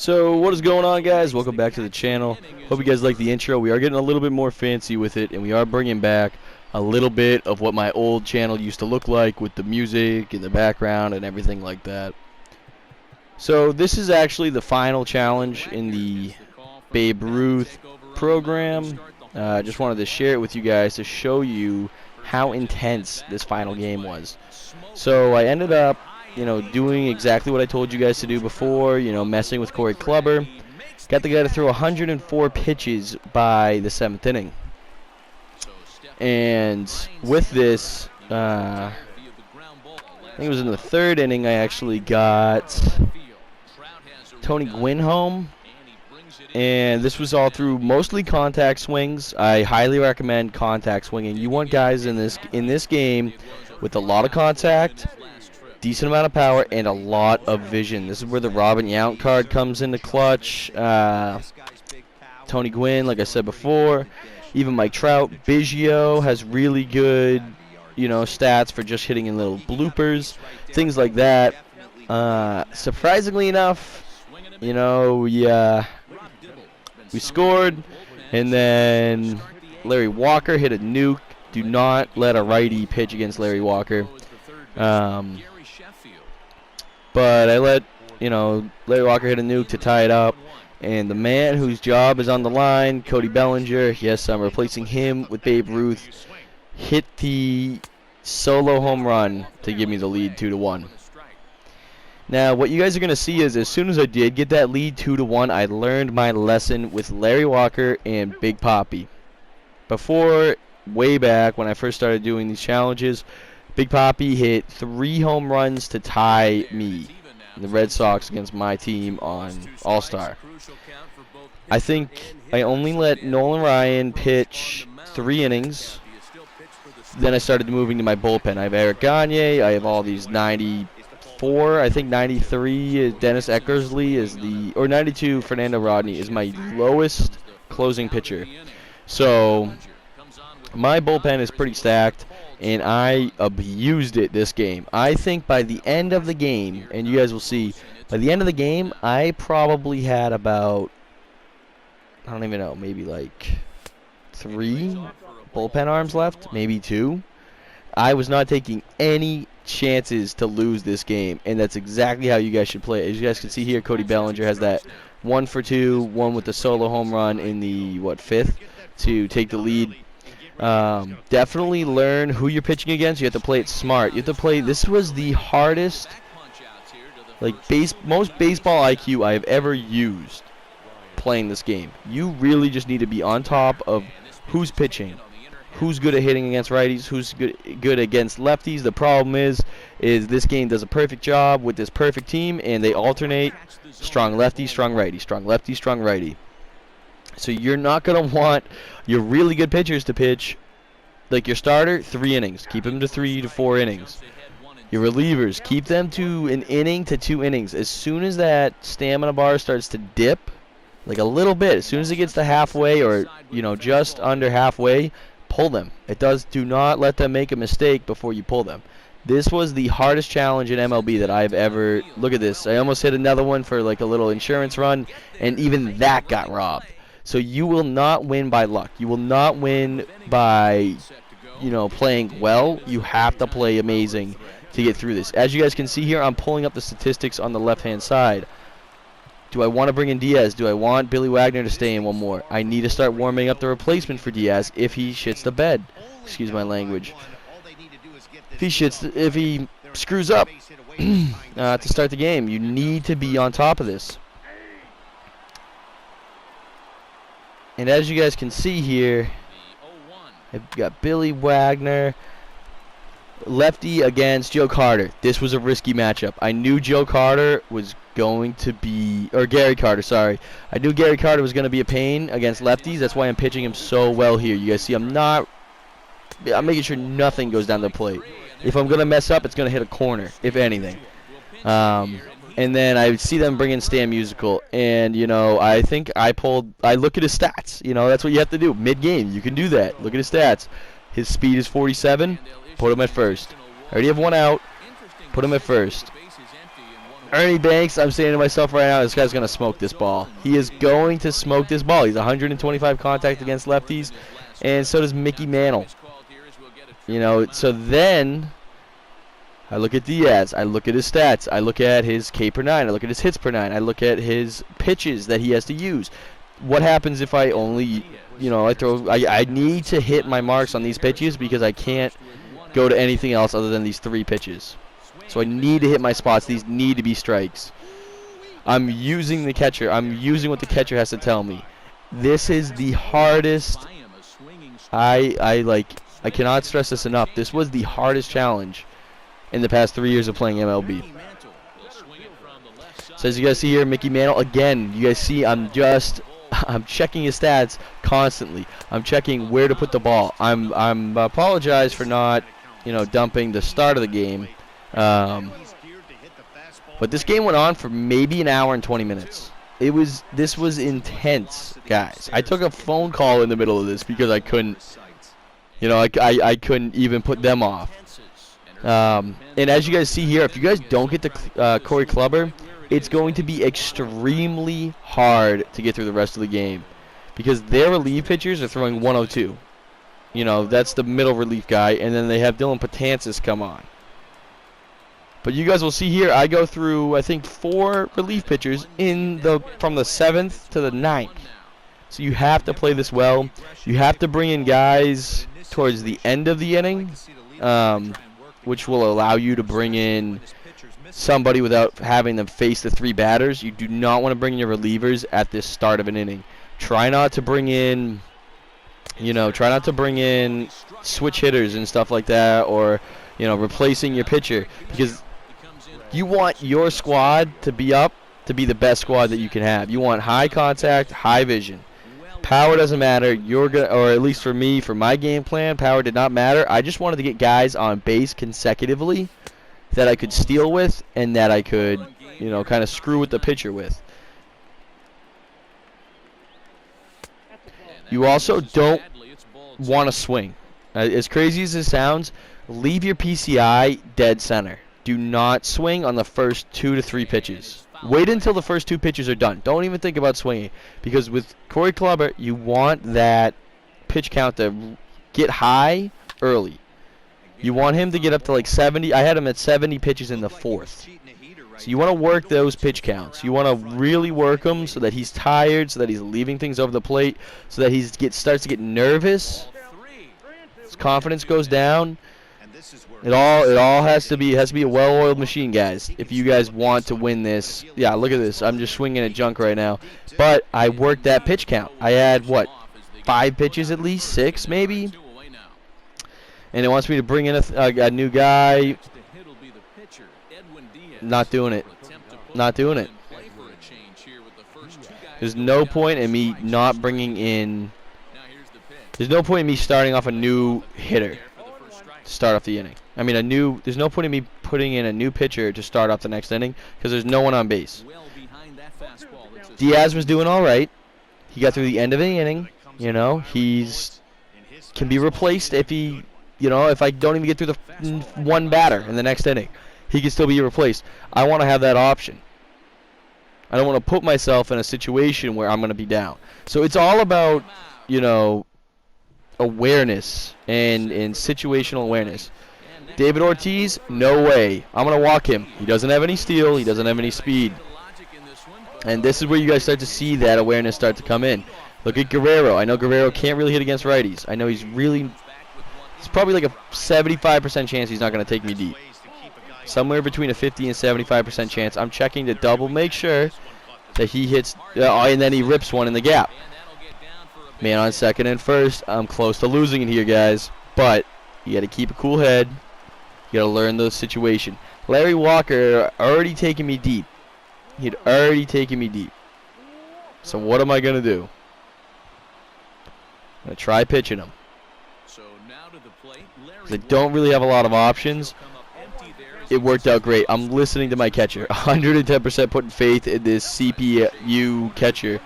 So what is going on, guys? Welcome back to the channel. Hope you guys like the intro. We are getting a little bit more fancy with it, and we are bringing back a little bit of what my old channel used to look like with the music in the background and everything like that. So this is actually the final challenge in the Babe Ruth program. I just wanted to share it with you guys to show you how intense this final game was. So I ended up doing exactly what I told you guys to do before, messing with Corey Clubber. Got the guy to throw 104 pitches by the 7th inning. And with this, I think it was in the 3rd inning, I actually got Tony Gwynn home. And this was all through mostly contact swings. I highly recommend contact swinging. You want guys in this game with a lot of contact, decent amount of power, and a lot of vision. This is where the Robin Yount card comes into clutch. Tony Gwynn, like I said before, even Mike Trout. Biggio has really good, stats for just hitting in little bloopers, things like that. Surprisingly enough, we scored, and then Larry Walker hit a nuke. Do not let a righty pitch against Larry Walker. But I let, Larry Walker hit a nuke to tie it up. And the man whose job is on the line, Cody Bellinger, yes, I'm replacing him with Babe Ruth, hit the solo home run to give me the lead 2-1. Now, what you guys are going to see is as soon as I did get that lead 2-1, I learned my lesson with Larry Walker and Big Papi. Before, way back when I first started doing these challenges, Big Papi hit 3 home runs to tie me, the Red Sox, against my team on All-Star. I think I only let Nolan Ryan pitch 3 innings. Then I started moving to my bullpen. I have Eric Gagne. I have all these 94. I think 93 is Dennis Eckersley is or 92 Fernando Rodney is my lowest closing pitcher. So my bullpen is pretty stacked, and I abused it this game. I think by the end of the game, and you guys will see, by the end of the game, I probably had about, I don't even know, maybe like 3 bullpen arms left, maybe 2. I was not taking any chances to lose this game, and that's exactly how you guys should play it. As you guys can see here, Cody Bellinger has that 1 for 2, one with the solo home run in the, 5th, to take the lead. Definitely learn who you're pitching against. You have to play it smart. You have to play. This was the hardest, most baseball IQ I have ever used playing this game. You really just need to be on top of who's pitching, who's good at hitting against righties, who's good against lefties. The problem is this game does a perfect job with this perfect team, and they alternate strong lefty, strong righty, strong lefty, strong righty. So you're not going to want your really good pitchers to pitch, like your starter, 3 innings. Keep them to 3 to 4 innings. Your relievers, keep them to an inning to 2 innings. As soon as that stamina bar starts to dip, like a little bit, as soon as it gets to halfway or, just under halfway, pull them. Do not let them make a mistake before you pull them. This was the hardest challenge in MLB that I've ever, look at this. I almost hit another one for like a little insurance run, and even that got robbed. So you will not win by luck. You will not win by, playing well. You have to play amazing to get through this. As you guys can see here, I'm pulling up the statistics on the left-hand side. Do I want to bring in Diaz? Do I want Billy Wagner to stay in one more? I need to start warming up the replacement for Diaz if he shits the bed. Excuse my language. If he screws up to start the game, you need to be on top of this. And as you guys can see here, I've got Billy Wagner, lefty against Joe Carter. This was a risky matchup. I knew Joe Carter was going to be, or Gary Carter, sorry. I knew Gary Carter was going to be a pain against lefties. That's why I'm pitching him so well here. You guys see, I'm making sure nothing goes down the plate. If I'm going to mess up, it's going to hit a corner, if anything. And then I see them bring in Stan Musical, and I think I look at his stats. That's what you have to do mid-game. You can do that. Look at his stats. His speed is 47. Put him at first. I already have 1 out. Put him at first. Ernie Banks, I'm saying to myself right now, this guy's going to smoke this ball. He is going to smoke this ball. He's 125 contact against lefties, and so does Mickey Mantle. You know, so then I look at Diaz. I look at his stats. I look at his K per 9. I look at his hits per 9. I look at his pitches that he has to use. What happens if I only, you know, I need to hit my marks on these pitches because I can't go to anything else other than these 3 pitches. So I need to hit my spots. These need to be strikes. I'm using the catcher. I'm using what the catcher has to tell me. This is the hardest. I cannot stress this enough. This was the hardest challenge in the past 3 years of playing MLB. So as you guys see here, Mickey Mantle again. You guys see I'm checking his stats constantly. I'm checking where to put the ball. I'm apologize for not, you know, dumping the start of the game. But this game went on for maybe an hour and 20 minutes. This was intense, guys. I took a phone call in the middle of this because I couldn't, you know, I couldn't even put them off. And as you guys see here, if you guys don't get to Corey Kluber, it's going to be extremely hard to get through the rest of the game because their relief pitchers are throwing 102. You know, that's the middle relief guy, and then they have Dylan Patansis come on. But you guys will see here, I go through, I think, 4 relief pitchers from the 7th to the 9th. So you have to play this well. You have to bring in guys towards the end of the inning, which will allow you to bring in somebody without having them face the 3 batters. You do not want to bring in your relievers at this start of an inning. Try not to bring in, you know, switch hitters and stuff like that, or, you know, replacing your pitcher, because you want your squad to be the best squad that you can have. You want high contact, high vision. Power doesn't matter. Or at least for me, for my game plan, power did not matter. I just wanted to get guys on base consecutively that I could steal with and that I could, you know, kind of screw with the pitcher with. You also don't want to swing. As crazy as it sounds, leave your PCI dead center. Do not swing on the first 2 to 3 pitches. Wait until the first 2 pitches are done. Don't even think about swinging, because with Corey Kluber, you want that pitch count to get high early. You want him to get up to like 70. I had him at 70 pitches in the 4th. So you want to work those pitch counts. You want to really work them so that he's tired, so that he's leaving things over the plate, so that he starts to get nervous. His confidence goes down. It all has to be a well-oiled machine, guys. If you guys want to win this, yeah, look at this. I'm just swinging at junk right now. But I worked that pitch count. I had what, 5 pitches at least, 6 maybe. And it wants me to bring in a new guy. Not doing it. Not doing it. There's no point in me not bringing in. There's no point in me starting off a new hitter to start off the inning. I mean, there's no point in me putting in a new pitcher to start off the next inning because there's no one on base. Diaz was doing all right. He got through the end of the inning. You know, can be replaced if he, you know, if I don't even get through the 1 batter in the next inning, he can still be replaced. I want to have that option. I don't want to put myself in a situation where I'm going to be down. So it's all about, you know, awareness and situational awareness. David Ortiz, no way. I'm going to walk him. He doesn't have any steal. He doesn't have any speed. And this is where you guys start to see that awareness start to come in. Look at Guerrero. I know Guerrero can't really hit against righties. I know it's probably like a 75% chance he's not going to take me deep. Somewhere between a 50 and 75% chance. I'm checking to double make sure that he hits, and then he rips one in the gap. Man on second and first. I'm close to losing it here, guys. But you got to keep a cool head. You got to learn the situation. Larry Walker already taking me deep. He'd already taken me deep. So what am I going to do? I'm going to try pitching him. They don't really have a lot of options. It worked out great. I'm listening to my catcher. 110% putting faith in this CPU catcher.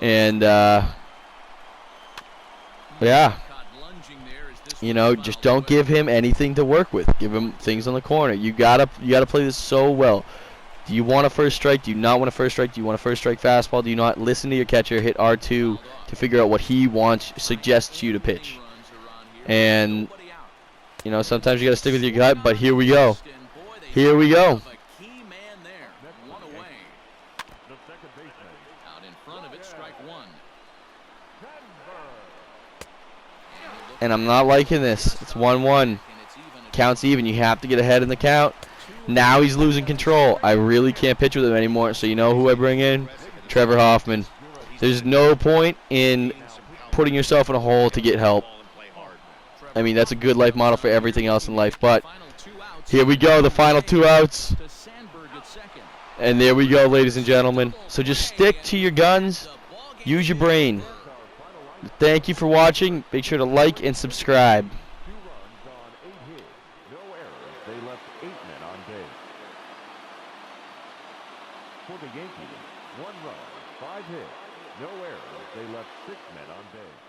And, yeah. You know, just don't give him anything to work with. Give him things on the corner. You gotta play this so well. Do you want a first strike? Do you not want a first strike? Do you want a first strike fastball? Do you not listen to your catcher, hit R2 to figure out what he wants, suggests you to pitch? And, you know, sometimes you got to stick with your gut, but here we go. Here we go. And I'm not liking this. It's 1-1. Count's even. You have to get ahead in the count. Now he's losing control. I really can't pitch with him anymore. So you know who I bring in? Trevor Hoffman. There's no point in putting yourself in a hole to get help. I mean, that's a good life model for everything else in life. But here we go, the final 2 outs. And there we go, ladies and gentlemen. So just stick to your guns. Use your brain. Thank you for watching. Make sure to like and subscribe. 2 runs on 8 hits, no errors. They left 8 men on base. For the Yankees, 1 run, 5 hits, no errors. They left 6 men on base.